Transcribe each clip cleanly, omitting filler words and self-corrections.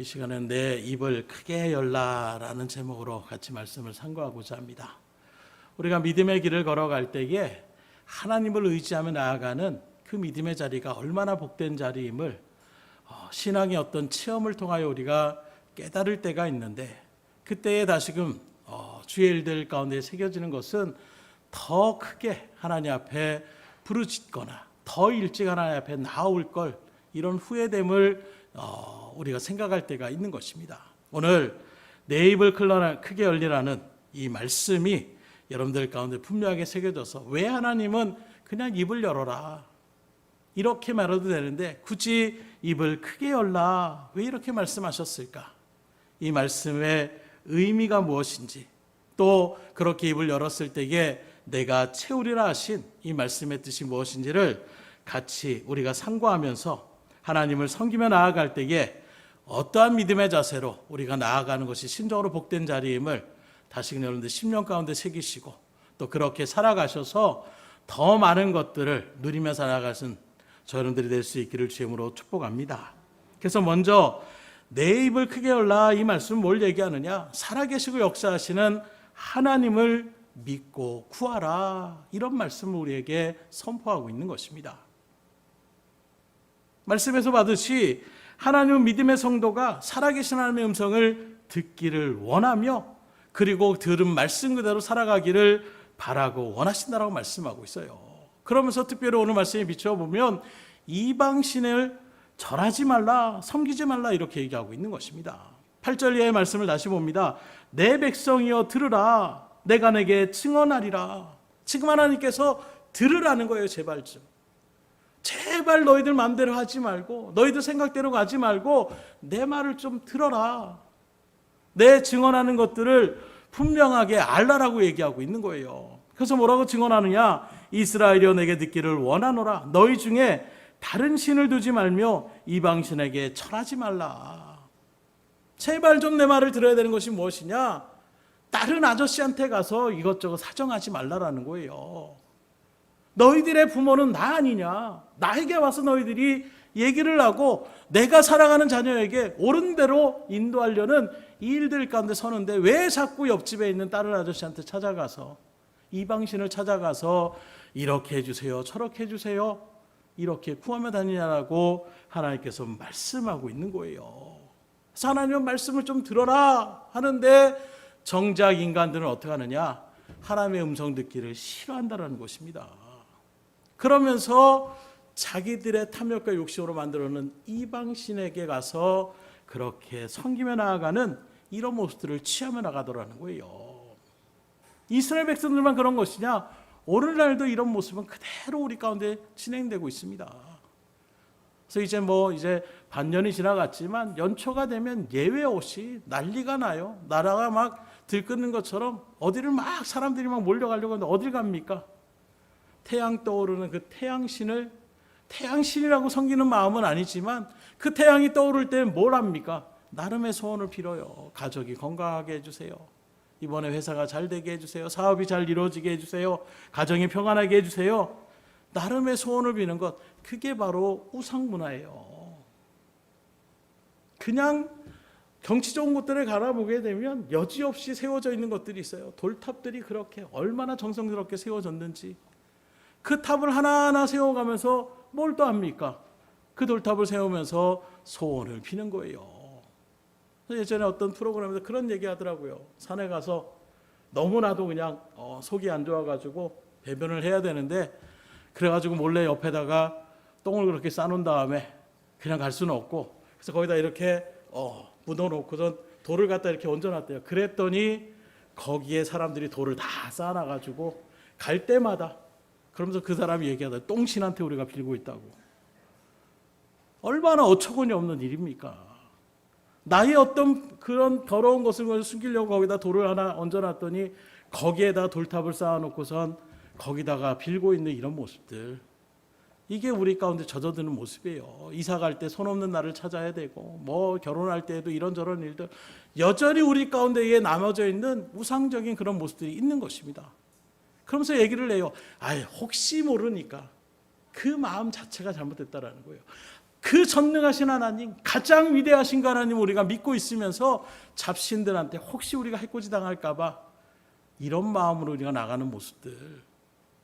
이 시간은 내 입을 크게 열라라는 제목으로 같이 말씀을 상고하고자 합니다. 우리가 믿음의 길을 걸어갈 때에 하나님을 의지하며 나아가는 그 믿음의 자리가 얼마나 복된 자리임을 신앙의 어떤 체험을 통하여 우리가 깨달을 때가 있는데, 그때에 다시금 주의 일들 가운데 새겨지는 것은 더 크게 하나님 앞에 부르짖거나 더 일찍 하나님 앞에 나올 걸, 이런 후회됨을 우리가 생각할 때가 있는 것입니다. 오늘 내 입을 크게 열리라는 이 말씀이 여러분들 가운데 분명하게 새겨져서, 왜 하나님은 그냥 입을 열어라 이렇게 말해도 되는데 굳이 입을 크게 열라 왜 이렇게 말씀하셨을까? 이 말씀의 의미가 무엇인지, 또 그렇게 입을 열었을 때에 내가 채우리라 하신 이 말씀의 뜻이 무엇인지를 같이 우리가 상고하면서 하나님을 섬기며 나아갈 때에 어떠한 믿음의 자세로 우리가 나아가는 것이 신적으로 복된 자리임을 다시금 여러분들 심령 가운데 새기시고, 또 그렇게 살아가셔서 더 많은 것들을 누리며 살아가신 여러분들이 될 수 있기를 주님으로 축복합니다. 그래서 먼저 내 입을 크게 열라, 이 말씀은 뭘 얘기하느냐? 살아계시고 역사하시는 하나님을 믿고 구하라, 이런 말씀을 우리에게 선포하고 있는 것입니다. 말씀에서 받듯이 하나님은 믿음의 성도가 살아계신 하나님의 음성을 듣기를 원하며, 그리고 들은 말씀 그대로 살아가기를 바라고 원하신다라고 말씀하고 있어요. 그러면서 특별히 오늘 말씀에 비춰보면 이방신을 절하지 말라, 섬기지 말라, 이렇게 얘기하고 있는 것입니다. 8절 이하의 말씀을 다시 봅니다. 내 백성이여 들으라, 내가 내게 증언하리라. 지금 하나님께서 들으라는 거예요. 제발 너희들 마음대로 하지 말고, 너희들 생각대로 가지 말고 내 말을 좀 들어라. 내 증언하는 것들을 분명하게 알라라고 얘기하고 있는 거예요. 그래서 뭐라고 증언하느냐? 이스라엘이여 내게 듣기를 원하노라. 너희 중에 다른 신을 두지 말며 이방신에게 절하지 말라. 제발 좀 내 말을 들어야 되는 것이 무엇이냐? 다른 아저씨한테 가서 이것저것 사정하지 말라라는 거예요. 너희들의 부모는 나 아니냐? 나에게 와서 너희들이 얘기를 하고 내가 사랑하는 자녀에게 옳은 대로 인도하려는 이 일들 가운데 서는데, 왜 자꾸 옆집에 있는 다른 아저씨한테 찾아가서, 이방신을 찾아가서 이렇게 해주세요, 저렇게 해주세요, 이렇게 구하며 다니냐라고 하나님께서 말씀하고 있는 거예요. 그래서 하나님은 말씀을 좀 들어라 하는데, 정작 인간들은 어떻게 하느냐? 하나님의 음성 듣기를 싫어한다는 것입니다. 그러면서 자기들의 탐욕과 욕심으로 만들어놓은 이방신에게 가서 그렇게 섬기며 나아가는 이런 모습들을 취하며 나가더라는 거예요. 이스라엘 백성들만 그런 것이냐? 오늘날도 이런 모습은 그대로 우리 가운데 진행되고 있습니다. 그래서 이제 반년이 지나갔지만 연초가 되면 예외 없이 난리가 나요. 나라가 막 들끓는 것처럼 어디를 막 사람들이 막 몰려가려고 하는데 어딜 갑니까? 태양 떠오르는 그 태양신을 태양신이라고 섬기는 마음은 아니지만, 그 태양이 떠오를 때 뭘 합니까? 나름의 소원을 빌어요. 가족이 건강하게 해주세요. 이번에 회사가 잘 되게 해주세요. 사업이 잘 이루어지게 해주세요. 가정이 평안하게 해주세요. 나름의 소원을 비는 것, 그게 바로 우상문화예요. 그냥 경치 좋은 곳들을 가라보게 되면 여지없이 세워져 있는 것들이 있어요. 돌탑들이 그렇게 얼마나 정성스럽게 세워졌는지, 그 탑을 하나하나 세워가면서 뭘 또 합니까? 그 돌탑을 세우면서 소원을 비는 거예요. 예전에 어떤 프로그램에서 그런 얘기 하더라고요. 산에 가서 너무나도 그냥 속이 안 좋아가지고 배변을 해야 되는데, 그래가지고 몰래 옆에다가 똥을 그렇게 싸놓은 다음에 그냥 갈 수는 없고, 그래서 거기다 이렇게 묻어놓고선 돌을 갖다 이렇게 얹어놨대요. 그랬더니 거기에 사람들이 돌을 다 쌓아놔가지고 갈 때마다, 그러면서 그 사람이 얘기하다, 똥신한테 우리가 빌고 있다고. 얼마나 어처구니 없는 일입니까? 나의 어떤 그런 더러운 것을 숨기려고 거기다 돌을 하나 얹어놨더니 거기에다 돌탑을 쌓아놓고선 거기다가 빌고 있는 이런 모습들, 이게 우리 가운데 젖어드는 모습이에요. 이사 갈 때 손 없는 나를 찾아야 되고, 결혼할 때에도 이런저런 일들, 여전히 우리 가운데에 남아져 있는 우상적인 그런 모습들이 있는 것입니다. 그러면서 얘기를 해요. 혹시 모르니까. 그 마음 자체가 잘못됐다라는 거예요. 그 전능하신 하나님, 가장 위대하신 그 하나님 우리가 믿고 있으면서 잡신들한테 혹시 우리가 해코지 당할까 봐 이런 마음으로 우리가 나가는 모습들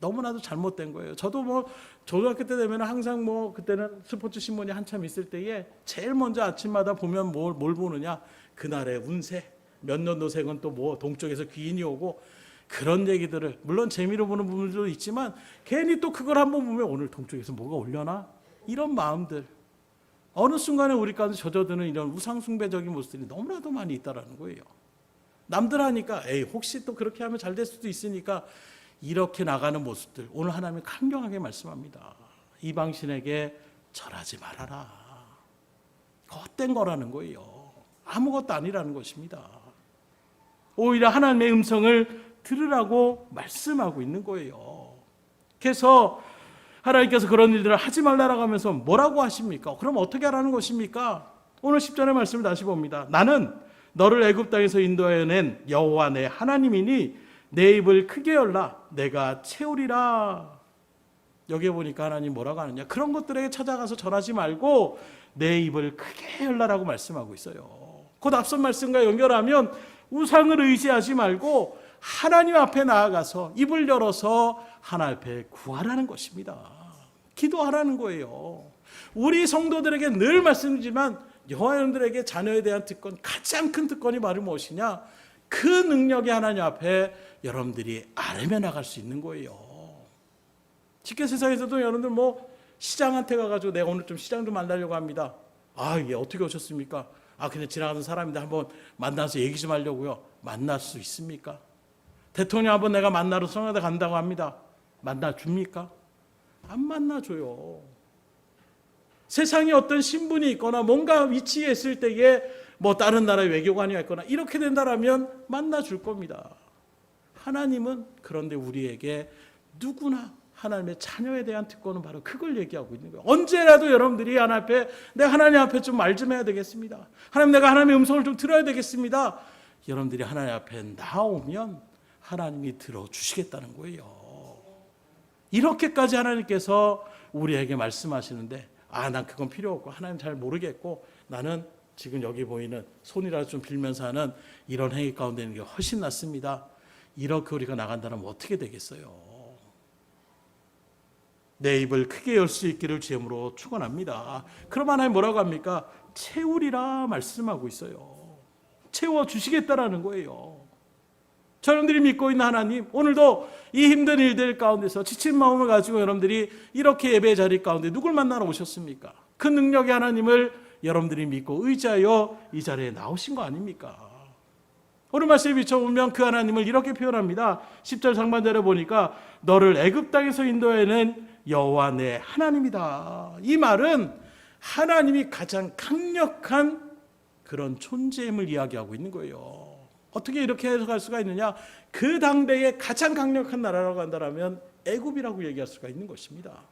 너무나도 잘못된 거예요. 저도 뭐 초등학교 때 되면 항상 뭐 그때는 스포츠 신문이 한참 있을 때에 제일 먼저 아침마다 보면 뭘 보느냐, 그날의 운세, 몇 년도 생은 또 뭐 동쪽에서 귀인이 오고 그런 얘기들을 물론 재미로 보는 부분도 있지만 괜히 또 그걸 한번 보면 오늘 동쪽에서 뭐가 올려나, 이런 마음들, 어느 순간에 우리 가운데 젖어드는 이런 우상숭배적인 모습들이 너무나도 많이 있다라는 거예요. 남들 하니까 에이 혹시 또 그렇게 하면 잘 될 수도 있으니까 이렇게 나가는 모습들, 오늘 하나님이 강경하게 말씀합니다. 이방신에게 절하지 말아라. 헛된 거라는 거예요. 아무것도 아니라는 것입니다. 오히려 하나님의 음성을 들으라고 말씀하고 있는 거예요. 그래서 하나님께서 그런 일들을 하지 말라라고 하면서 뭐라고 하십니까? 그럼 어떻게 하라는 것입니까? 오늘 10절의 말씀을 다시 봅니다. 나는 너를 애굽 땅에서 인도해낸 여호와 내 하나님이니 내 입을 크게 열라 내가 채우리라. 여기에 보니까 하나님 뭐라고 하느냐, 그런 것들에게 찾아가서 절하지 말고 내 입을 크게 열라라고 말씀하고 있어요. 곧 앞선 말씀과 연결하면 우상을 의지하지 말고 하나님 앞에 나아가서 입을 열어서 하나님 앞에 구하라는 것입니다. 기도하라는 거예요. 우리 성도들에게 늘 말씀드리지만 여호와 여러분들에게 자녀에 대한 특권, 가장 큰 특권이 바로 무엇이냐, 그 능력이 하나님 앞에 여러분들이 아뢰며 나갈 수 있는 거예요. 직계 세상에서도 여러분들 뭐 시장한테 가가지고 내가 오늘 좀 시장 좀 만나려고 합니다. 아, 예, 어떻게 오셨습니까? 아, 그냥 지나가는 사람인데 한번 만나서 얘기 좀 하려고요. 만날 수 있습니까? 대통령 한번 내가 만나러 청와대 간다고 합니다. 만나줍니까? 안 만나줘요. 세상에 어떤 신분이 있거나 뭔가 위치에 있을 때에 뭐 다른 나라의 외교관이 있거나 이렇게 된다라면 만나줄 겁니다. 하나님은 그런데 우리에게 누구나 하나님의 자녀에 대한 특권은 바로 그걸 얘기하고 있는 거예요. 언제라도 여러분들이 하나님 앞에 좀 말 좀 해야 되겠습니다. 하나님, 내가 하나님의 음성을 좀 들어야 되겠습니다. 여러분들이 하나님 앞에 나오면 하나님이 들어주시겠다는 거예요. 이렇게까지 하나님께서 우리에게 말씀하시는데, 난 그건 필요 없고 하나님 잘 모르겠고 나는 지금 여기 보이는 손이라도 좀 빌면서 하는 이런 행위 가운데 있는 게 훨씬 낫습니다. 이렇게 우리가 나간다면 어떻게 되겠어요? 내 입을 크게 열 수 있기를 주님으로 축원합니다. 그럼 하나님 뭐라고 합니까? 채우리라 말씀하고 있어요. 채워주시겠다라는 거예요. 여러분들이 믿고 있는 하나님, 오늘도 이 힘든 일들 가운데서 지친 마음을 가지고 여러분들이 이렇게 예배 자리 가운데 누굴 만나러 오셨습니까? 그 능력의 하나님을 여러분들이 믿고 의지하여 이 자리에 나오신 거 아닙니까? 오늘 말씀에 비춰보면 그 하나님을 이렇게 표현합니다. 10절 상반절에 보니까 너를 애굽 땅에서 인도해낸 여호와 내 하나님이다. 이 말은 하나님이 가장 강력한 그런 존재임을 이야기하고 있는 거예요. 어떻게 이렇게 해석할 수가 있느냐? 그 당대의 가장 강력한 나라라고 한다면 애굽이라고 얘기할 수가 있는 것입니다.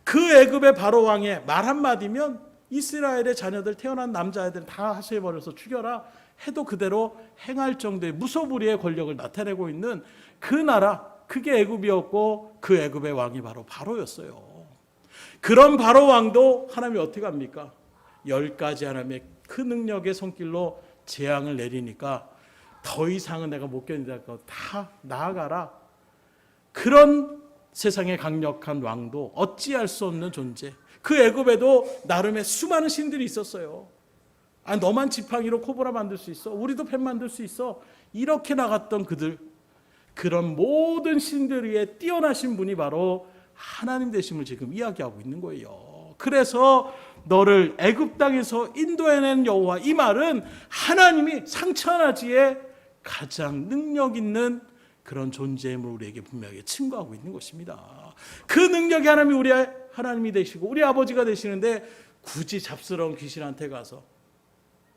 그 애굽의 바로 왕의 말 한마디면 이스라엘의 자녀들, 태어난 남자애들 다 하수해버려서 죽여라 해도 그대로 행할 정도의 무소불위의 권력을 나타내고 있는 그 나라, 그게 애굽이었고 그 애굽의 왕이 바로 바로였어요. 그런 바로 왕도 하나님이 어떻게 합니까? 10가지 하나님의 그 능력의 손길로 재앙을 내리니까 더 이상은 내가 못 견디다고 다 나아가라. 그런 세상의 강력한 왕도 어찌할 수 없는 존재. 그 애굽에도 나름의 수많은 신들이 있었어요. 너만 지팡이로 코브라 만들 수 있어? 우리도 뱀 만들 수 있어? 이렇게 나갔던 그들, 그런 모든 신들 위에 뛰어나신 분이 바로 하나님 되심을 지금 이야기하고 있는 거예요. 그래서 너를 애굽 땅에서 인도해낸 여호와, 이 말은 하나님이 상천하지에 가장 능력 있는 그런 존재임을 우리에게 분명하게 증거하고 있는 것입니다. 그 능력이 하나님이 우리의 하나님이 되시고 우리 아버지가 되시는데 굳이 잡스러운 귀신한테 가서,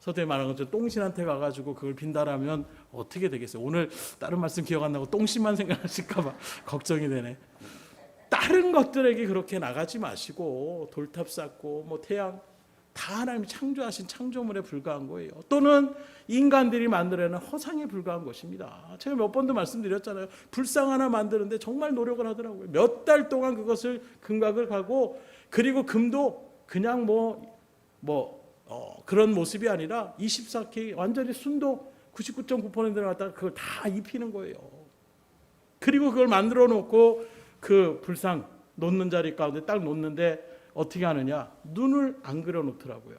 서두에 말한 것처럼 똥신한테 가가지고 그걸 빈다라면 어떻게 되겠어요? 오늘 다른 말씀 기억 안 나고 똥신만 생각하실까 봐 걱정이 되네. 다른 것들에게 그렇게 나가지 마시고 돌탑 쌓고 뭐 태양 다 하나님이 창조하신 창조물에 불과한 거예요. 또는 인간들이 만들어내는 허상에 불과한 것입니다. 제가 몇 번도 말씀드렸잖아요. 불상 하나 만드는데 정말 노력을 하더라고요. 몇 달 동안 그것을 금각을 가고, 그리고 금도 그냥 그런 모습이 아니라 24K 완전히 순도 99.9%를 갖다가 그걸 다 입히는 거예요. 그리고 그걸 만들어 놓고 그 불상 놓는 자리 가운데 딱 놓는데 어떻게 하느냐? 눈을 안 그려 놓더라고요.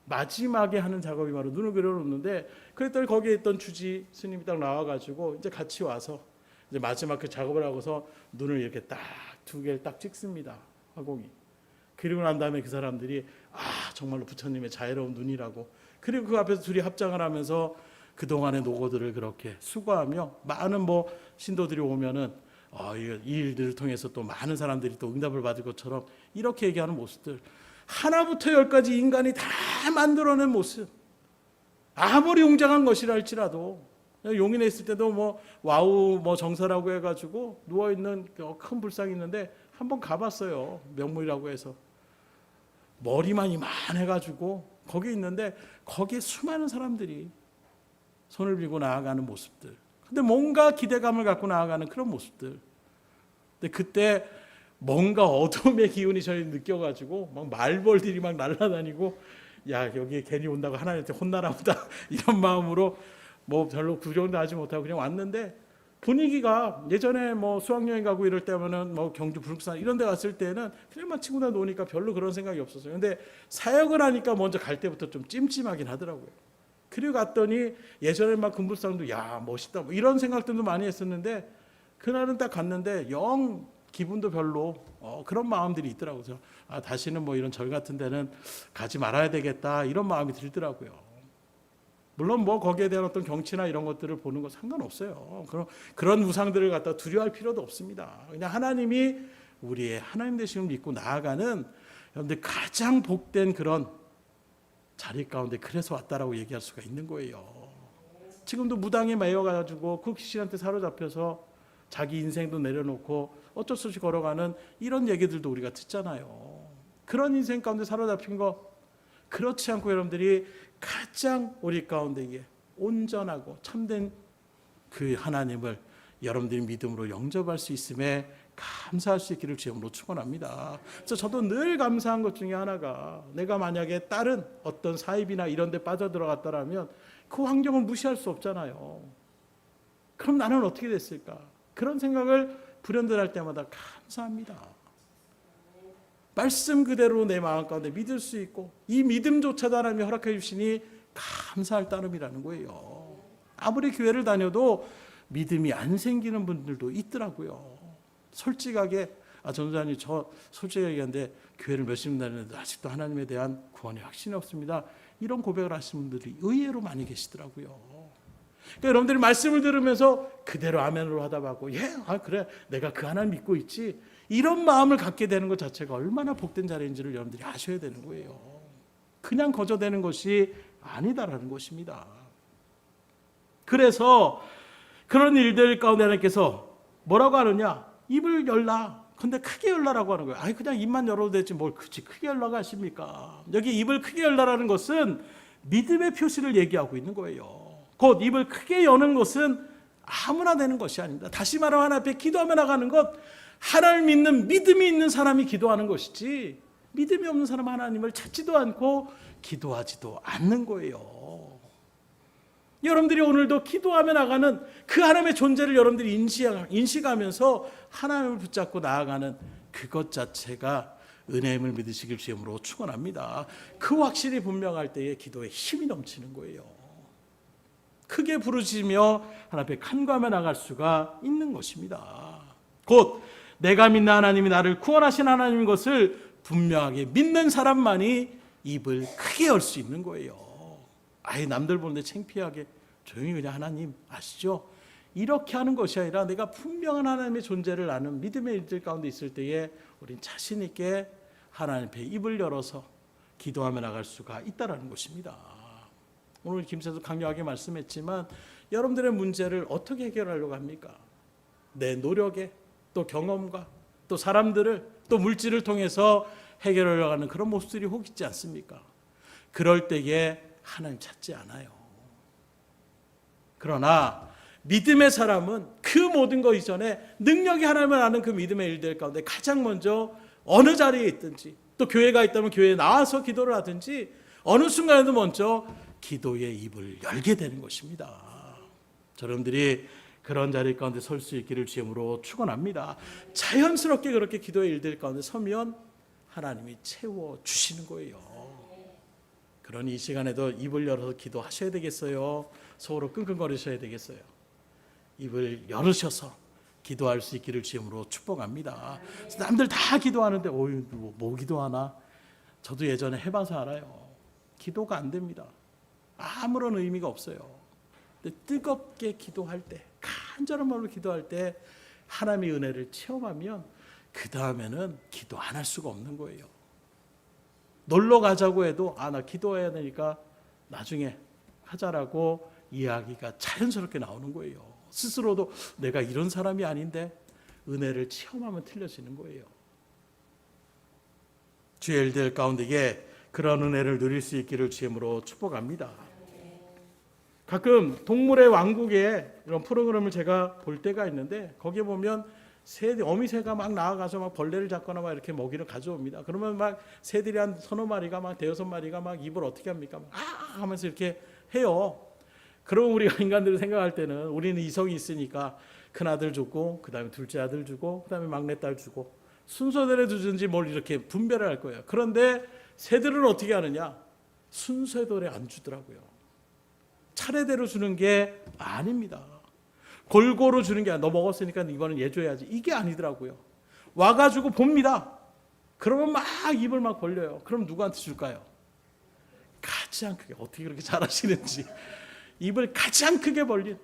마지막에 하는 작업이 바로 눈을 그려 놓는데, 그랬더니 거기에 있던 주지 스님이 딱 나와가지고 이제 같이 와서 이제 마지막 그 작업을 하고서 눈을 이렇게 딱 두 개를 딱 찍습니다. 화공이. 그리고 난 다음에 그 사람들이 정말로 부처님의 자애로운 눈이라고. 그리고 그 앞에서 둘이 합장을 하면서 그동안의 노고들을 그렇게 수고하며 많은 신도들이 오면은 이 일들을 통해서 또 많은 사람들이 또 응답을 받을 것처럼 이렇게 얘기하는 모습들, 하나부터 열까지 인간이 다 만들어낸 모습, 아무리 웅장한 것이라 할지라도, 용인에 있을 때도 와우 정사라고 해가지고 누워있는 큰 불상이 있는데 한번 가봤어요. 명물이라고 해서 머리만 이만해가지고 거기 있는데, 거기에 수많은 사람들이 손을 빌고 나아가는 모습들, 근데 뭔가 기대감을 갖고 나아가는 그런 모습들. 근데 그때 뭔가 어둠의 기운이 저희 느껴가지고 막 말벌들이 막 날아다니고, 야 여기에 괜히 온다고 하나님한테 혼나나 보다 이런 마음으로 별로 구경도 하지 못하고 그냥 왔는데, 분위기가 예전에 수학여행 가고 이럴 때면은 경주 부릉산 이런 데 갔을 때는 그냥 친구들 노니까 별로 그런 생각이 없었어요. 근데 사역을 하니까 먼저 갈 때부터 좀 찜찜하긴 하더라고요. 그리고 갔더니 예전에 금불상도 야 멋있다 이런 생각들도 많이 했었는데, 그날은 딱 갔는데 영 기분도 별로 그런 마음들이 있더라고요. 그래서 다시는 이런 절 같은 데는 가지 말아야 되겠다 이런 마음이 들더라고요. 물론 거기에 대한 어떤 경치나 이런 것들을 보는 거 상관없어요. 그런 우상들을 갖다 두려워할 필요도 없습니다. 그냥 하나님이 우리의 하나님 되심을 믿고 나아가는, 여러분들 가장 복된 그런 자리 가운데 그래서 왔다라고 얘기할 수가 있는 거예요. 지금도 무당에 매여가지고 그 귀신한테 사로잡혀서 자기 인생도 내려놓고 어쩔 수 없이 걸어가는 이런 얘기들도 우리가 듣잖아요. 그런 인생 가운데 사로잡힌 거, 그렇지 않고 여러분들이 가장 우리 가운데 온전하고 참된 그 하나님을 여러분들이 믿음으로 영접할 수 있음에 감사할 수 있기를 주님으로 축원합니다. 그래서 저도 늘 감사한 것 중에 하나가, 내가 만약에 다른 어떤 사입이나 이런 데 빠져들어갔다라면 그 환경을 무시할 수 없잖아요. 그럼 나는 어떻게 됐을까? 그런 생각을 불현듯 할 때마다 감사합니다. 말씀 그대로 내 마음 가운데 믿을 수 있고, 이 믿음조차도 하나님이 허락해 주시니 감사할 따름이라는 거예요. 아무리 교회를 다녀도 믿음이 안 생기는 분들도 있더라고요. 솔직하게 전도사님 저 솔직하게 얘기하는데 교회를 몇십 년 다녔는데 아직도 하나님에 대한 구원의 확신이 없습니다. 이런 고백을 하시는 분들이 의외로 많이 계시더라고요. 그러니까 여러분들이 말씀을 들으면서 그대로 아멘으로 하다 보고 그래 내가 그 하나님 믿고 있지, 이런 마음을 갖게 되는 것 자체가 얼마나 복된 자리인지를 여러분들이 아셔야 되는 거예요. 그냥 거저되는 것이 아니다라는 것입니다. 그래서 그런 일들 가운데 하나님께서 뭐라고 하느냐? 입을 열라. 근데 크게 열라라고 하는 거예요. 그냥 입만 열어도 되지 뭘 그치 크게 열라고 하십니까? 여기 입을 크게 열라라는 것은 믿음의 표시를 얘기하고 있는 거예요. 곧 입을 크게 여는 것은 아무나 되는 것이 아닙니다. 다시 말하면 하나님 앞에 기도하며 나가는 것, 하나님을 믿는 믿음이 있는 사람이 기도하는 것이지, 믿음이 없는 사람은 하나님을 찾지도 않고 기도하지도 않는 거예요. 여러분들이 오늘도 기도하며 나가는 그 하나님의 존재를 여러분들이 인식하면서 하나님을 붙잡고 나아가는 그것 자체가 은혜임을 믿으시길 주님으로 축원합니다. 그 확신이 분명할 때에 기도에 힘이 넘치는 거예요. 크게 부르짖으며 하나님 앞에 간구하며 나갈 수가 있는 것입니다. 곧 내가 믿는 하나님이 나를 구원하신 하나님인 것을 분명하게 믿는 사람만이 입을 크게 열 수 있는 거예요. 남들 보는데 창피하게 조용히 그냥 하나님 아시죠? 이렇게 하는 것이 아니라 내가 분명한 하나님의 존재를 아는 믿음의 일들 가운데 있을 때에 우린 자신 있게 하나님 앞에 입을 열어서 기도하며 나갈 수가 있다는 것입니다. 오늘 김쌤도 강력하게 말씀했지만 여러분들의 문제를 어떻게 해결하려고 합니까? 내 노력에 또 경험과 또 사람들을 또 물질을 통해서 해결하려고 하는 그런 모습들이 혹 있지 않습니까? 그럴 때에 하나님 찾지 않아요. 그러나 믿음의 사람은 그 모든 것 이전에 능력이 하나님을 아는 그 믿음의 일들 가운데 가장 먼저 어느 자리에 있든지 또 교회가 있다면 교회에 나와서 기도를 하든지 어느 순간에도 먼저 기도의 입을 열게 되는 것입니다. 여러분들이 그런 자리 가운데 설 수 있기를 주님으로 축원합니다. 자연스럽게 그렇게 기도의 일들 가운데 서면 하나님이 채워주시는 거예요. 그러니 이 시간에도 입을 열어서 기도하셔야 되겠어요? 서로 끙끙거리셔야 되겠어요? 입을 열으셔서 기도할 수 있기를 주님으로 축복합니다. 남들 다 기도하는데 뭐 기도하나? 저도 예전에 해봐서 알아요. 기도가 안 됩니다. 아무런 의미가 없어요. 근데 뜨겁게 기도할 때, 간절한 마음으로 기도할 때 하나님의 은혜를 체험하면 그 다음에는 기도 안 할 수가 없는 거예요. 놀러 가자고 해도 나 기도해야 되니까 나중에 하자라고 이야기가 자연스럽게 나오는 거예요. 스스로도 내가 이런 사람이 아닌데 은혜를 체험하면 틀려지는 거예요. 주의 일들 가운데에 그런 은혜를 누릴 수 있기를 주님으로 축복합니다. 가끔 동물의 왕국에 이런 프로그램을 제가 볼 때가 있는데 거기에 보면 어미새가 막 나아가서 막 벌레를 잡거나 막 이렇게 먹이를 가져옵니다. 그러면 막 새들이 한 서너 마리가 막 대여섯 마리가 막 입을 어떻게 합니까? 하면서 이렇게 해요. 그러면 우리가 인간들이 생각할 때는 우리는 이성이 있으니까 큰 아들 주고 그다음에 둘째 아들 주고 그다음에 막내딸 주고 순서대로 주든지 뭘 이렇게 분배를 할 거예요. 그런데 새들은 어떻게 하느냐? 순서대로 안 주더라고요. 차례대로 주는 게 아닙니다. 골고루 주는 게 아니라 너 먹었으니까 이번엔 얘 줘야지. 이게 아니더라고요. 와가지고 봅니다. 그러면 막 입을 막 벌려요. 그럼 누구한테 줄까요? 가장 크게. 어떻게 그렇게 잘하시는지. 입을 가장 크게 벌린.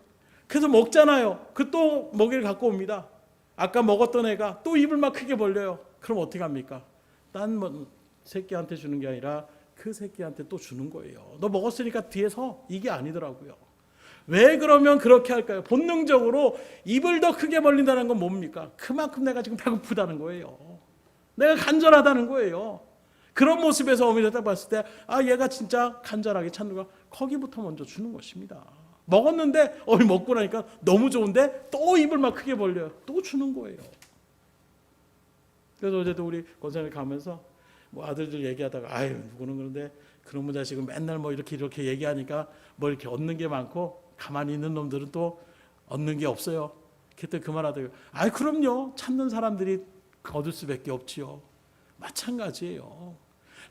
그래서 먹잖아요. 그 또 먹이를 갖고 옵니다. 아까 먹었던 애가 또 입을 막 크게 벌려요. 그럼 어떻게 합니까? 딴 새끼한테 주는 게 아니라 그 새끼한테 또 주는 거예요. 너 먹었으니까 뒤에서 이게 아니더라고요. 왜 그러면 그렇게 할까요? 본능적으로 입을 더 크게 벌린다는 건 뭡니까? 그만큼 내가 지금 배고프다는 거예요. 내가 간절하다는 거예요. 그런 모습에서 어머니가 딱 봤을 때 얘가 진짜 간절하게 찾는 거 거기부터 먼저 주는 것입니다. 먹었는데 먹고 나니까 너무 좋은데 또 입을 막 크게 벌려요. 또 주는 거예요. 그래서 어제도 우리 권사님 가면서 아들들 얘기하다가 누구는 그런데 그런 자식은 맨날 이렇게 얘기하니까 이렇게 얻는 게 많고 가만히 있는 놈들은 또 얻는 게 없어요. 그때 그 말하다가 그럼요. 찾는 사람들이 얻을 수밖에 없지요. 마찬가지예요.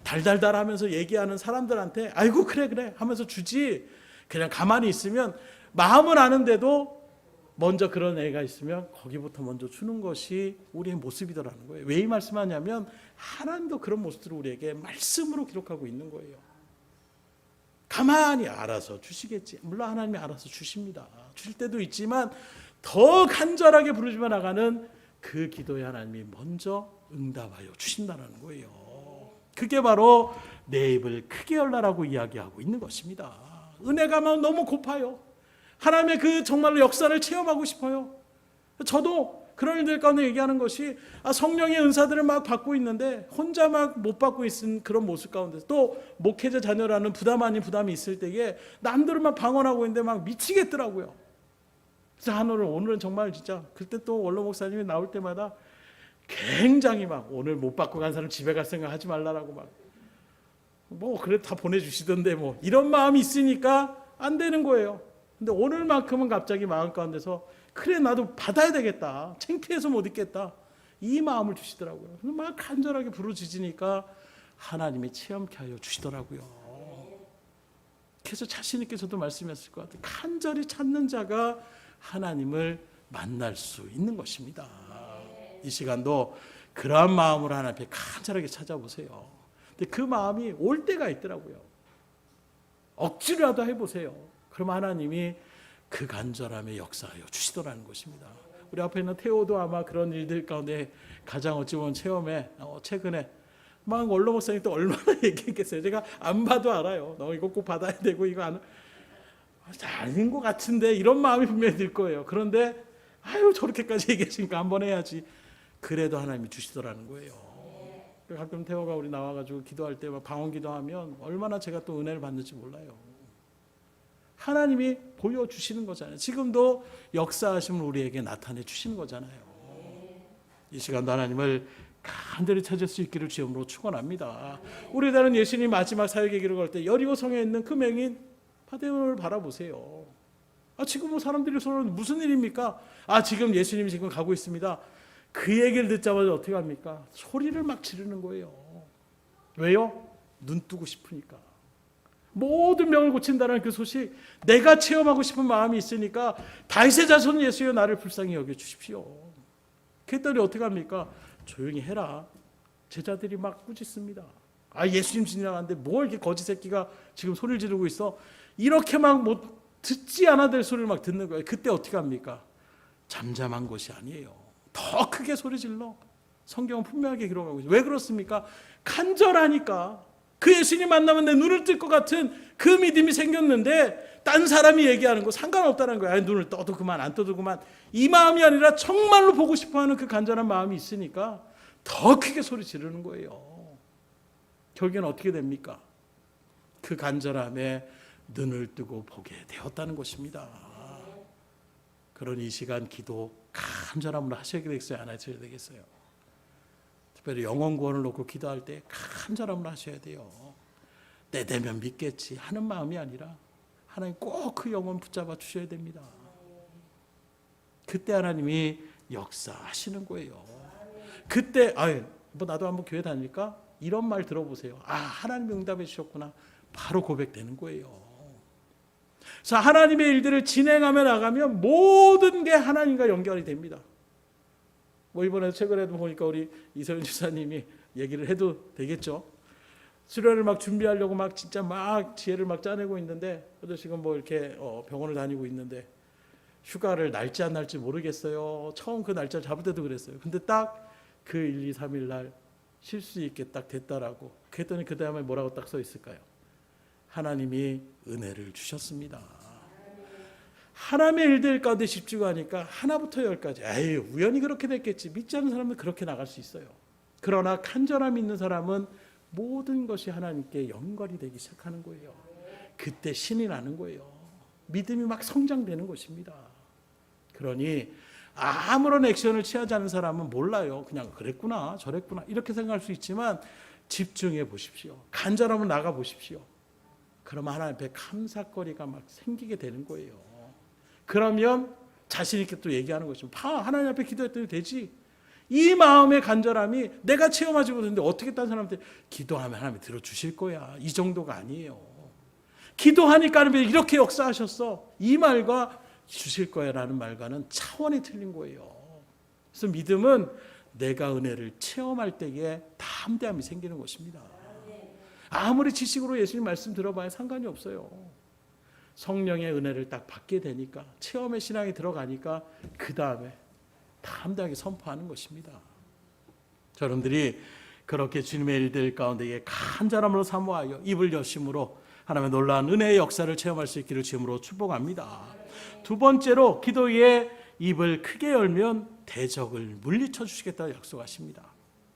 달달달 하면서 얘기하는 사람들한테 아이고 그래 하면서 주지. 그냥 가만히 있으면 마음은 아는데도 먼저 그런 애가 있으면 거기부터 먼저 주는 것이 우리의 모습이더라는 거예요. 왜 이 말씀하냐면 하나님도 그런 모습들을 우리에게 말씀으로 기록하고 있는 거예요. 가만히 알아서 주시겠지. 물론 하나님이 알아서 주십니다. 주실 때도 있지만 더 간절하게 부르짖어 나가는 그 기도에 하나님이 먼저 응답하여 주신다는 거예요. 그게 바로 내 입을 크게 열라라고 이야기하고 있는 것입니다. 은혜가 너무 고파요. 하나님의 그 정말로 역사를 체험하고 싶어요. 저도 그런 일들 가운데 얘기하는 것이 성령의 은사들을 막 받고 있는데 혼자 막 못 받고 있는 그런 모습 가운데 또 목회자 자녀라는 부담 아닌 부담이 있을 때에 남들은 막 방언하고 있는데 막 미치겠더라고요. 그래서 오늘은 정말 진짜 그때 또 원로 목사님이 나올 때마다 굉장히 막 오늘 못 받고 간 사람 집에 갈 생각 하지 말라라고 그래 다 보내주시던데 이런 마음이 있으니까 안 되는 거예요. 근데 오늘만큼은 갑자기 마음 가운데서 그래 나도 받아야 되겠다. 창피해서 못 있겠다. 이 마음을 주시더라고요. 막 간절하게 부르짖으니까 하나님이 체험케 하여 주시더라고요. 그래서 자신 있게 저도 말씀했을 것 같아요. 간절히 찾는 자가 하나님을 만날 수 있는 것입니다. 이 시간도 그러한 마음으로 하나님 앞에 간절하게 찾아보세요. 근데 그 마음이 올 때가 있더라고요. 억지로라도 해보세요. 그럼 하나님이 그 간절함에 역사하여 주시더라는 것입니다. 우리 앞에 있는 태호도 아마 그런 일들 가운데 가장 어찌 보면 체험에 최근에 막 원로 목사님 또 얼마나 얘기했겠어요. 제가 안 봐도 알아요. 너 이거 꼭 받아야 되고 이거 아닌 것 같은데 이런 마음이 분명히 들 거예요. 그런데 저렇게까지 얘기하시니까 한번 해야지. 그래도 하나님이 주시더라는 거예요. 가끔 태호가 우리 나와가지고 기도할 때 방언 기도하면 얼마나 제가 또 은혜를 받는지 몰라요. 하나님이 보여주시는 거잖아요. 지금도 역사하심을 우리에게 나타내 주시는 거잖아요. 이 시간도 하나님을 간절히 찾을 수 있기를 주님으로 축원합니다. 우리들은 예수님 마지막 사역의 길을 걸 때 여리고 성에 있는 그 맹인 바데메오를 바라보세요. 지금 뭐 사람들이 서로 무슨 일입니까? 지금 예수님이 지금 가고 있습니다. 그 얘기를 듣자마자 어떻게 합니까? 소리를 막 지르는 거예요. 왜요? 눈 뜨고 싶으니까. 모든 병을 고친다는 그 소식, 내가 체험하고 싶은 마음이 있으니까 다윗의 자손 예수여 나를 불쌍히 여겨주십시오. 그랬더니 어떻게 합니까? 조용히 해라. 제자들이 막 꾸짖습니다. 예수님 지나가는데 뭘 이렇게 거지 새끼가 지금 소리를 지르고 있어? 이렇게 막 뭐 듣지 않아야 될 소리를 막 듣는 거예요. 그때 어떻게 합니까? 잠잠한 것이 아니에요. 더 크게 소리 질러. 성경은 분명하게 기록하고 있어요. 왜 그렇습니까? 간절하니까. 그 예수님 만나면 내 눈을 뜰 것 같은 그 믿음이 생겼는데 딴 사람이 얘기하는 거 상관없다는 거야. 눈을 떠도 그만 안 떠도 그만. 이 마음이 아니라 정말로 보고 싶어하는 그 간절한 마음이 있으니까 더 크게 소리 지르는 거예요. 결국엔 어떻게 됩니까? 그 간절함에 눈을 뜨고 보게 되었다는 것입니다. 그런 이 시간 기도 간절함으로 하셔야 되겠어요? 안 하셔야 되겠어요? 특별히 영혼 구원을 놓고 기도할 때 간절함으로 하셔야 돼요. 때 되면 믿겠지 하는 마음이 아니라 하나님 꼭 그 영혼 붙잡아 주셔야 됩니다. 그때 하나님이 역사하시는 거예요. 그때 뭐 나도 한번 교회 다닐까? 이런 말 들어보세요. 하나님 응답해 주셨구나. 바로 고백되는 거예요. 자, 하나님의 일들을 진행하며 나가면 모든 게 하나님과 연결이 됩니다. 뭐 이번에 최근에도 보니까 우리 이서윤 집사님이 얘기를 해도 되겠죠. 수련을 막 준비하려고 막 진짜 막 지혜를 막 짜내고 있는데, 저도 지금 뭐 이렇게 병원을 다니고 있는데 휴가를 날지 안 날지 모르겠어요. 처음 그 날짜 잡을 때도 그랬어요. 근데 딱 그 1, 2, 3일 날 쉴 수 있게 딱 됐다라고. 그랬더니 그 다음에 뭐라고 딱 써 있을까요? 하나님이 은혜를 주셨습니다. 하나님의 일들 가운데 집중하니까 하나부터 열까지 우연히 그렇게 됐겠지. 믿지 않는 사람은 그렇게 나갈 수 있어요. 그러나 간절함이 있는 사람은 모든 것이 하나님께 연결이 되기 시작하는 거예요. 그때 신이 나는 거예요. 믿음이 막 성장되는 것입니다. 그러니 아무런 액션을 취하지 않은 사람은 몰라요. 그냥 그랬구나 저랬구나 이렇게 생각할 수 있지만 집중해 보십시오. 간절함을 나가 보십시오. 그러면 하나님 앞에 감사거리가 막 생기게 되는 거예요. 그러면 자신 있게 또 얘기하는 것입니다. 하나님 앞에 기도했더니 되지. 이 마음의 간절함이 내가 체험하지 못했는데 어떻게 딴 사람한테 기도하면 하나님이 들어주실 거야. 이 정도가 아니에요. 기도하니까 하나님이 이렇게 역사하셨어. 이 말과 주실 거야 라는 말과는 차원이 틀린 거예요. 그래서 믿음은 내가 은혜를 체험할 때에 담대함이 생기는 것입니다. 아무리 지식으로 예수님 말씀 들어봐야 상관이 없어요. 성령의 은혜를 딱 받게 되니까, 체험의 신앙이 들어가니까 그 다음에 담대하게 선포하는 것입니다. 여러분들이 그렇게 주님의 일들 가운데 간절함으로 사모하여 입을 여심으로 하나님의 놀라운 은혜의 역사를 체험할 수 있기를 주님으로 축복합니다. 두 번째로 기도의 입을 크게 열면 대적을 물리쳐 주시겠다고 약속하십니다.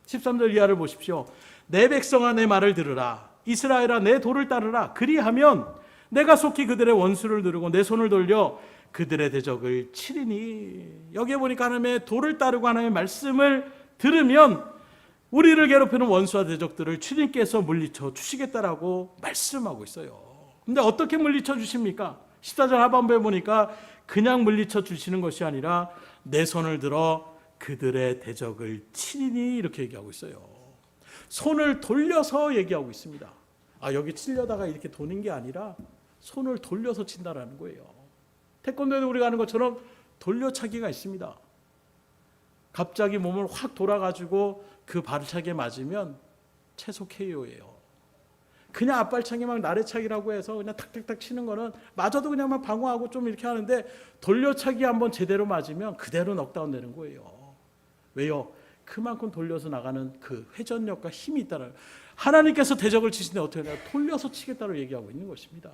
13절 이하를 보십시오. 내 백성아 내 말을 들으라. 이스라엘아 내 도를 따르라. 그리하면 내가 속히 그들의 원수를 누르고 내 손을 돌려 그들의 대적을 치리니. 여기에 보니까 하나님의 도를 따르고 하나님의 말씀을 들으면 우리를 괴롭히는 원수와 대적들을 주님께서 물리쳐 주시겠다라고 말씀하고 있어요. 근데 어떻게 물리쳐 주십니까? 14절 하반부에 보니까 그냥 물리쳐 주시는 것이 아니라 내 손을 들어 그들의 대적을 치리니 이렇게 얘기하고 있어요. 손을 돌려서 얘기하고 있습니다. 여기 치려다가 이렇게 도는 게 아니라 손을 돌려서 친다라는 거예요. 태권도에도 우리가 하는 것처럼 돌려차기가 있습니다. 갑자기 몸을 확 돌아가지고 그 발차기에 맞으면 최소 KO예요. 그냥 앞발차기 막 나래차기라고 해서 그냥 탁탁탁 치는 거는 맞아도 그냥 막 방어하고 좀 이렇게 하는데, 돌려차기 한번 제대로 맞으면 그대로 넉다운 되는 거예요. 왜요? 그만큼 돌려서 나가는 그 회전력과 힘이 있다는, 하나님께서 대적을 치시는데 어떻게 하냐? 돌려서 치겠다고 얘기하고 있는 것입니다.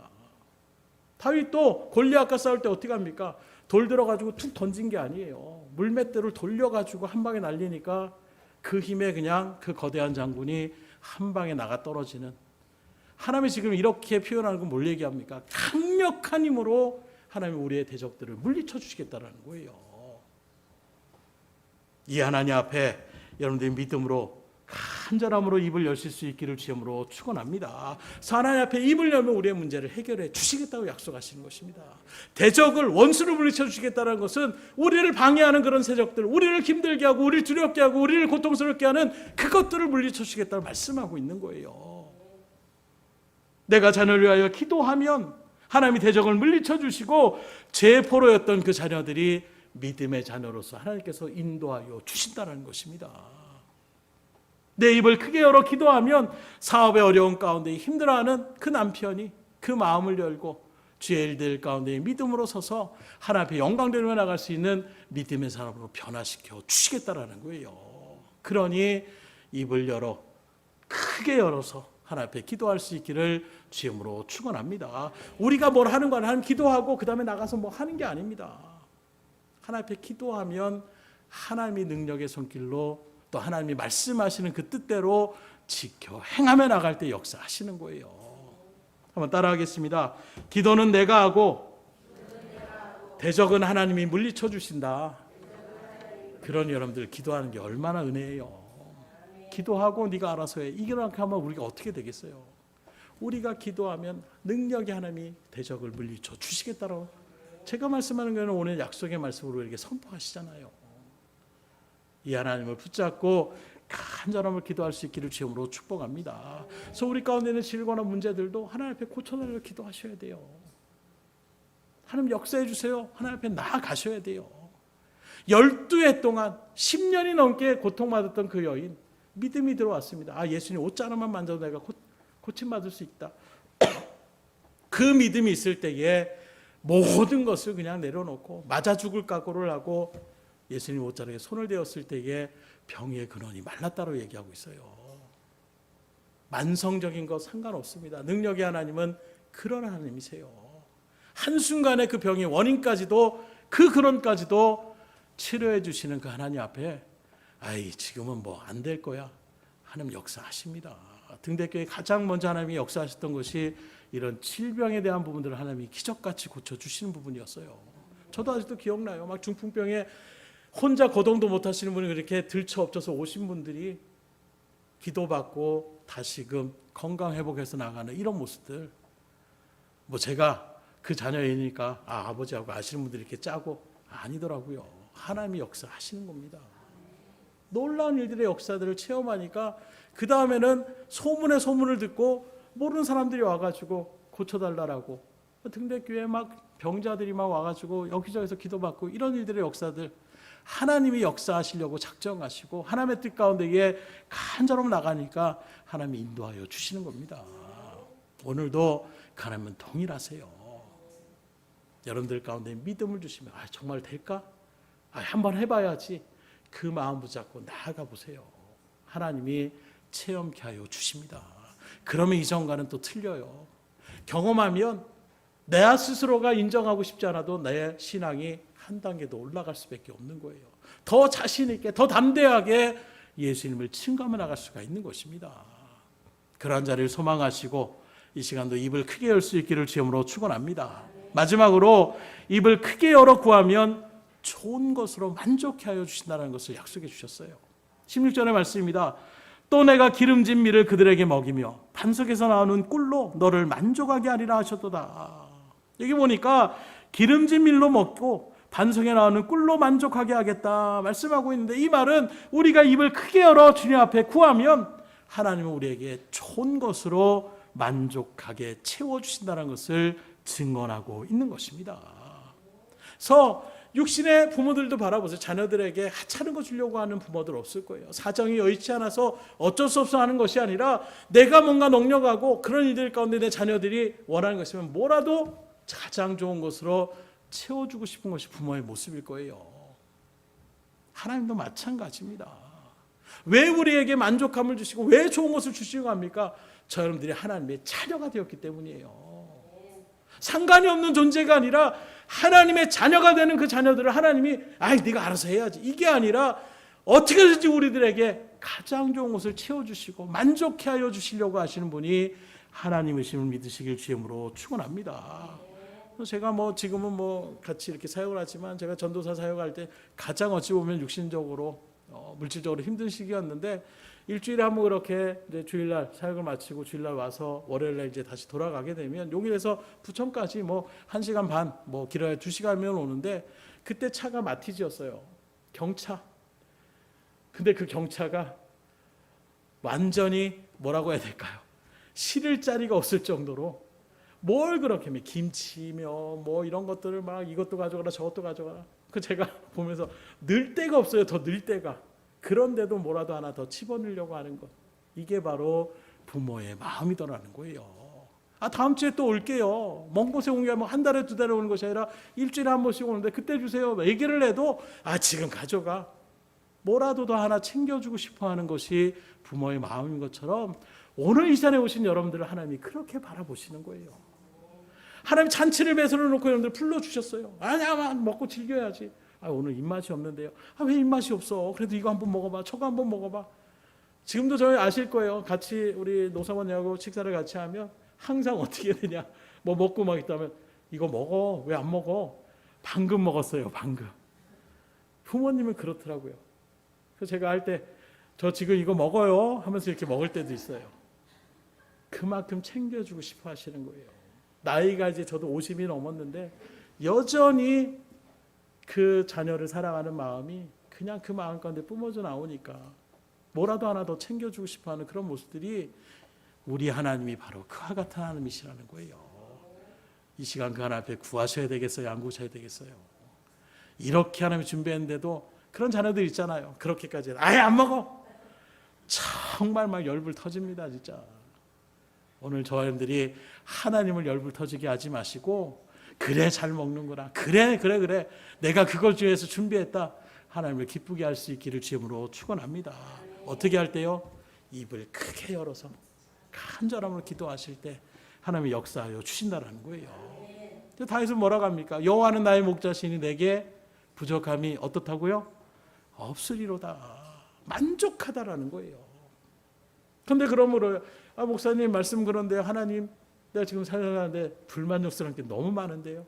다윗도 골리앗과 싸울 때 어떻게 합니까? 돌 들어가지고 툭 던진 게 아니에요. 물맷대를 돌려가지고 한 방에 날리니까 그 힘에 그냥 그 거대한 장군이 한 방에 나가 떨어지는, 하나님이 지금 이렇게 표현하는 건 뭘 얘기합니까? 강력한 힘으로 하나님이 우리의 대적들을 물리쳐 주시겠다는 거예요. 이 하나님 앞에 여러분들이 믿음으로 간절함으로 입을 여실 수 있기를 주님으로 축원합니다. 하나님 앞에 입을 열면 우리의 문제를 해결해 주시겠다고 약속하시는 것입니다. 대적을, 원수를 물리쳐 주시겠다는 것은 우리를 방해하는 그런 세력들, 우리를 힘들게 하고 우리를 두렵게 하고 우리를 고통스럽게 하는 그것들을 물리쳐 주시겠다고 말씀하고 있는 거예요. 내가 자녀를 위하여 기도하면 하나님이 대적을 물리쳐 주시고 제 포로였던 그 자녀들이 믿음의 자녀로서 하나님께서 인도하여 주신다는 것입니다. 내 입을 크게 열어 기도하면 사업의 어려운 가운데 힘들어하는 그 남편이 그 마음을 열고 주의 일들 가운데 믿음으로 서서 하나님 앞에 영광되며 나갈 수 있는 믿음의 사람으로 변화시켜 주시겠다라는 거예요. 그러니 입을 열어 크게 열어서 하나님 앞에 기도할 수 있기를 주님으로 축원합니다. 우리가 뭘 하는 건 하나님 기도하고 그 다음에 나가서 뭐 하는 게 아닙니다. 하나님 앞에 기도하면 하나님의 능력의 손길로 또 하나님이 말씀하시는 그 뜻대로 지켜 행하며 나갈 때 역사하시는 거예요. 한번 따라하겠습니다. 기도는 내가 하고 대적은 하나님이 물리쳐 주신다. 그런 여러분들 기도하는 게 얼마나 은혜예요. 기도하고 네가 알아서 해. 이렇게 하면 우리가 어떻게 되겠어요? 우리가 기도하면 능력이 하나님이 대적을 물리쳐 주시겠다고 제가 말씀하는 것은 오늘 약속의 말씀으로 이렇게 선포하시잖아요. 이 하나님을 붙잡고 간절함을 기도할 수 있기를 주님으로 축복합니다. 그래서 우리 가운데 있는 질거나 문제들도 하나님 앞에 고쳐달라고 기도하셔야 돼요. 하나님 역사해 주세요. 하나님 앞에 나아가셔야 돼요. 12해 동안 10년이 넘게 고통받았던 그 여인 믿음이 들어왔습니다. 예수님 옷자락만 만져도 내가 고침받을 수 있다. 그 믿음이 있을 때에 모든 것을 그냥 내려놓고 맞아 죽을 각오를 하고 예수님 옷자락에 손을 대었을 때에 병의 근원이 말랐다고 얘기하고 있어요. 만성적인 것 상관없습니다. 능력의 하나님은 그런 하나님이세요. 한순간에 그 병의 원인까지도 그 근원까지도 치료해 주시는 그 하나님 앞에 지금은 뭐 안 될 거야 하나님 역사하십니다. 등대교회 가장 먼저 하나님이 역사하셨던 것이 이런 질병에 대한 부분들을 하나님이 기적같이 고쳐주시는 부분이었어요. 저도 아직도 기억나요. 막 중풍병에 혼자 거동도 못하시는 분이 그렇게 들쳐엎쳐서 오신 분들이 기도받고 다시금 건강 회복해서 나가는 이런 모습들. 뭐 제가 그 자녀이니까 아버지하고 아시는 분들이 이렇게 짜고 아니더라고요. 하나님이 역사하시는 겁니다. 놀라운 일들의 역사들을 체험하니까 그 다음에는 소문에 소문을 듣고 모르는 사람들이 와가지고 고쳐달라고 등대교회 막 병자들이 막 와가지고 여기저기서 기도받고 이런 일들의 역사들 하나님이 역사하시려고 작정하시고 하나님의 뜻 가운데에 간절함 나가니까 하나님이 인도하여 주시는 겁니다. 오늘도 하나님은 동일하세요. 여러분들 가운데 믿음을 주시면 정말 될까? 한번 해봐야지. 그 마음 붙잡고 나아가 보세요. 하나님이 체험케 하여 주십니다. 그러면 이전과는 또 틀려요. 경험하면 내 스스로가 인정하고 싶지 않아도 내 신앙이 한 단계 더 올라갈 수밖에 없는 거예요. 더 자신 있게, 더 담대하게 예수님을 증거하며 나갈 수가 있는 것입니다. 그러한 자리를 소망하시고 이 시간도 입을 크게 열 수 있기를 주님으로 축원합니다. 마지막으로 입을 크게 열어 구하면 좋은 것으로 만족해 하여 주신다는 것을 약속해 주셨어요. 16절의 말씀입니다. 또 내가 기름진 밀을 그들에게 먹이며 반석에서 나오는 꿀로 너를 만족하게 하리라 하셨도다. 여기 보니까 기름진 밀로 먹고 반석에 나오는 꿀로 만족하게 하겠다 말씀하고 있는데, 이 말은 우리가 입을 크게 열어 주님 앞에 구하면 하나님은 우리에게 좋은 것으로 만족하게 채워주신다는 것을 증언하고 있는 것입니다. 그래서 육신의 부모들도 바라보세요. 자녀들에게 하찮은 거 주려고 하는 부모들 없을 거예요. 사정이 여의치 않아서 어쩔 수 없어 하는 것이 아니라 내가 뭔가 넉넉하고 그런 일들 가운데 내 자녀들이 원하는 것이면 뭐라도 가장 좋은 것으로 채워주고 싶은 것이 부모의 모습일 거예요. 하나님도 마찬가지입니다. 왜 우리에게 만족감을 주시고 왜 좋은 것을 주시고 합니까? 저 여러분들이 하나님의 자녀가 되었기 때문이에요. 상관이 없는 존재가 아니라 하나님의 자녀가 되는 그 자녀들을 하나님이 네가 알아서 해야지, 이게 아니라 어떻게든지 우리들에게 가장 좋은 것을 채워주시고 만족해 하여 주시려고 하시는 분이 하나님이심을 믿으시길 주님으로 축원합니다. 제가 지금은 같이 이렇게 사역을 하지만 제가 전도사 사역할 때 가장 어찌 보면 육신적으로 물질적으로 힘든 시기였는데 일주일에 한 번 그렇게 이제 주일날 사역을 마치고 주일날 와서 월요일날 이제 다시 돌아가게 되면 용인에서 부천까지 뭐 1시간 반, 뭐 길어야 2시간이면 오는데 그때 차가 마티즈였어요. 경차. 근데 그 경차가 완전히 뭐라고 해야 될까요? 실을 자리가 없을 정도로 뭘 그렇게 김치며 뭐 이런 것들을 막 이것도 가져가라 저것도 가져가라. 그 제가 보면서 늘 데가 없어요. 더 늘 데가. 그런데도 뭐라도 하나 더 집어넣으려고 하는 것. 이게 바로 부모의 마음이더라는 거예요. 다음 주에 또 올게요. 먼 곳에 온 게 뭐 한 달에 두 달에 오는 것이 아니라 일주일에 한 번씩 오는데 그때 주세요. 얘기를 해도 지금 가져가. 뭐라도 더 하나 챙겨주고 싶어 하는 것이 부모의 마음인 것처럼 오늘 이 자리에 오신 여러분들을 하나님이 그렇게 바라보시는 거예요. 하나님 잔치를 배설해 놓고 여러분들 불러주셨어요. 아니야, 먹고 즐겨야지. 오늘 입맛이 없는데요. 왜 입맛이 없어? 그래도 이거 한번 먹어봐. 저거 한번 먹어봐. 지금도 저희 아실 거예요. 같이 우리 노사모님하고 식사를 같이 하면 항상 어떻게 되냐. 뭐 먹고 막 있다면 이거 먹어. 왜 안 먹어? 방금 먹었어요. 방금. 부모님은 그렇더라고요. 그래서 제가 할 때 저 지금 이거 먹어요 하면서 이렇게 먹을 때도 있어요. 그만큼 챙겨주고 싶어 하시는 거예요. 나이가 이제 저도 50이 넘었는데 여전히 그 자녀를 사랑하는 마음이 그냥 그 마음 가운데 뿜어져 나오니까 뭐라도 하나 더 챙겨주고 싶어하는 그런 모습들이 우리 하나님이 바로 그와 같은 하나님이시라는 거예요. 이 시간 그 하나님 앞에 구하셔야 되겠어요? 안 구하셔야 되겠어요? 이렇게 하나님이 준비했는데도 그런 자녀들 있잖아요. 그렇게까지 아예 안 먹어. 정말 막 열불 터집니다. 진짜. 오늘 저희들이 하나님을 열불 터지게 하지 마시고 그래 잘 먹는구나. 그래 내가 그걸 위해서 준비했다. 하나님을 기쁘게 할 수 있기를 주님으로 축원합니다. 어떻게 할 때요? 입을 크게 열어서 간절함으로 기도하실 때 하나님이 역사하여 주신다라는 거예요. 다윗은 뭐라고 합니까? 여호와는 나의 목자시니 내게 부족함이 어떻다고요? 없으리로다. 만족하다라는 거예요. 그런데 그러므로 목사님 말씀 그런데요. 하나님 내가 지금 살아가는데 불만족스러운 게 너무 많은데요.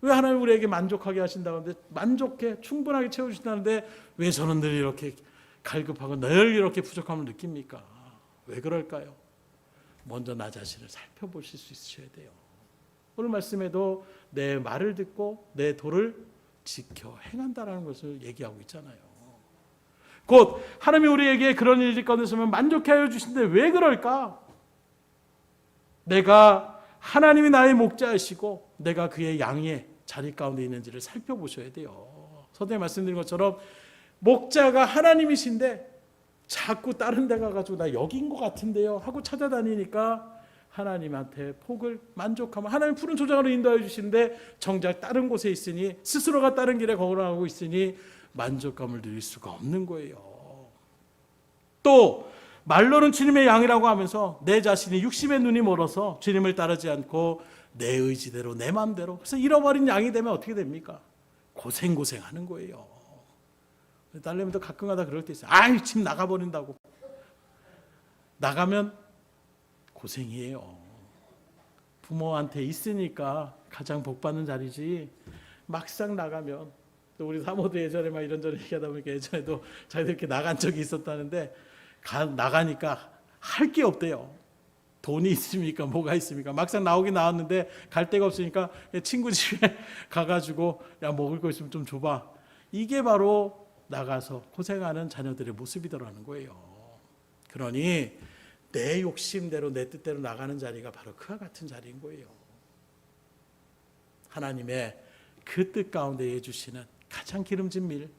왜 하나님 우리에게 만족하게 하신다고 하는데 만족해 충분하게 채워주신다는데 왜 저는 늘 이렇게 갈급하고 늘 이렇게 부족함을 느낍니까? 왜 그럴까요? 먼저 나 자신을 살펴보실 수 있으셔야 돼요. 오늘 말씀에도 내 말을 듣고 내 도를 지켜 행한다라는 것을 얘기하고 있잖아요. 곧 하나님이 우리에게 그런 일이 꺼내서면 만족해 하여 주신데 왜 그럴까? 내가 하나님이 나의 목자이시고 내가 그의 양의 자리 가운데 있는지를 살펴보셔야 돼요. 서두에 말씀드린 것처럼 목자가 하나님이신데 자꾸 다른 데 가가지고 나 여기인 것 같은데요 하고 찾아다니니까 하나님한테 폭을 만족하면 하나님 푸른 초장으로 인도해 주시는데 정작 다른 곳에 있으니 스스로가 다른 길에 걸어가고 있으니 만족감을 누릴 수가 없는 거예요. 또 말로는 주님의 양이라고 하면서 내 자신이 육신의 눈이 멀어서 주님을 따르지 않고 내 의지대로 내 마음대로 그래서 잃어버린 양이 되면 어떻게 됩니까? 고생하는 거예요. 딸내미도 가끔가다 그럴 때 있어요. 집 나가버린다고. 나가면 고생이에요. 부모한테 있으니까 가장 복받는 자리지 막상 나가면 또 우리 사모도 예전에 막 이런저런 얘기하다 보니까 예전에도 자기들 이렇게 나간 적이 있었다는데 나가니까 할 게 없대요. 돈이 있습니까? 뭐가 있습니까? 막상 나오긴 나왔는데 갈 데가 없으니까 친구 집에 가가지고 야 먹을 거 있으면 좀 줘봐. 이게 바로 나가서 고생하는 자녀들의 모습이더라는 거예요. 그러니 내 욕심대로 내 뜻대로 나가는 자리가 바로 그와 같은 자리인 거예요. 하나님의 그 뜻 가운데 해주시는 가장 기름진 밀,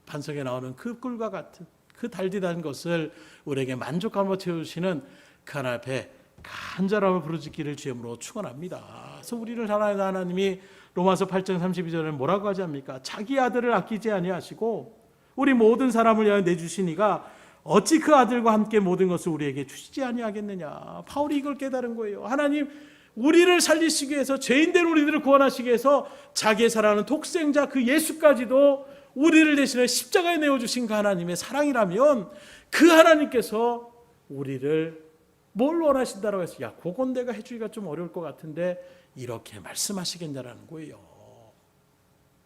반석에 나오는 그 꿀과 같은 그 달디단 것을 우리에게 만족함으로 채우시는 그 하나님 앞에 간절함을 부르짖기를 주님으로 축원합니다. 그래서 우리를 사랑하는 하나님이 로마서 8장 32절에 뭐라고 하지 않습니까? 자기 아들을 아끼지 아니하시고 우리 모든 사람을 위하여 내주시니가 어찌 그 아들과 함께 모든 것을 우리에게 주시지 아니하겠느냐. 바울이 이걸 깨달은 거예요. 하나님 우리를 살리시기 위해서 죄인된 우리들을 구원하시기 위해서 자기의 사랑하는 독생자 그 예수까지도 우리를 대신해 십자가에 내어주신 그 하나님의 사랑이라면 그 하나님께서 우리를 뭘 원하신다고 해서 그건 내가 해주기가 좀 어려울 것 같은데 이렇게 말씀하시겠냐라는 거예요.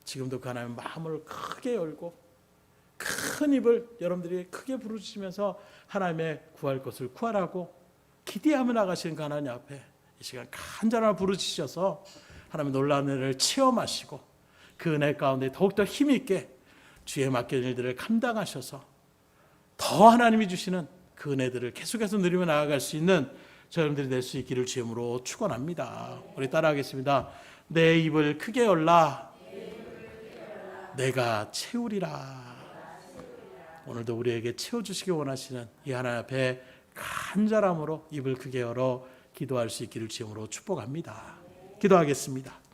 지금도 그 하나님의 마음을 크게 열고 큰 입을 여러분들이 크게 부르짖으면서 하나님의 구할 것을 구하라고 기대하며 나가시는 그 하나님 앞에 이 시간 간절한 부르짖으셔서 하나님의 놀라운 은혜를 체험하시고 그 은혜 가운데 더욱더 힘있게 주의 맡긴 일들을 감당하셔서 더 하나님이 주시는 그 은혜들을 계속해서 누리며 나아갈 수 있는 저희들이 될 수 있기를 주님으로 축원합니다. 우리 따라하겠습니다. 내 입을 크게 열라 내가 채우리라. 오늘도 우리에게 채워주시기 원하시는 이 하나님 앞에 간절함으로 입을 크게 열어 기도할 수 있기를 주님으로 축복합니다. 기도하겠습니다.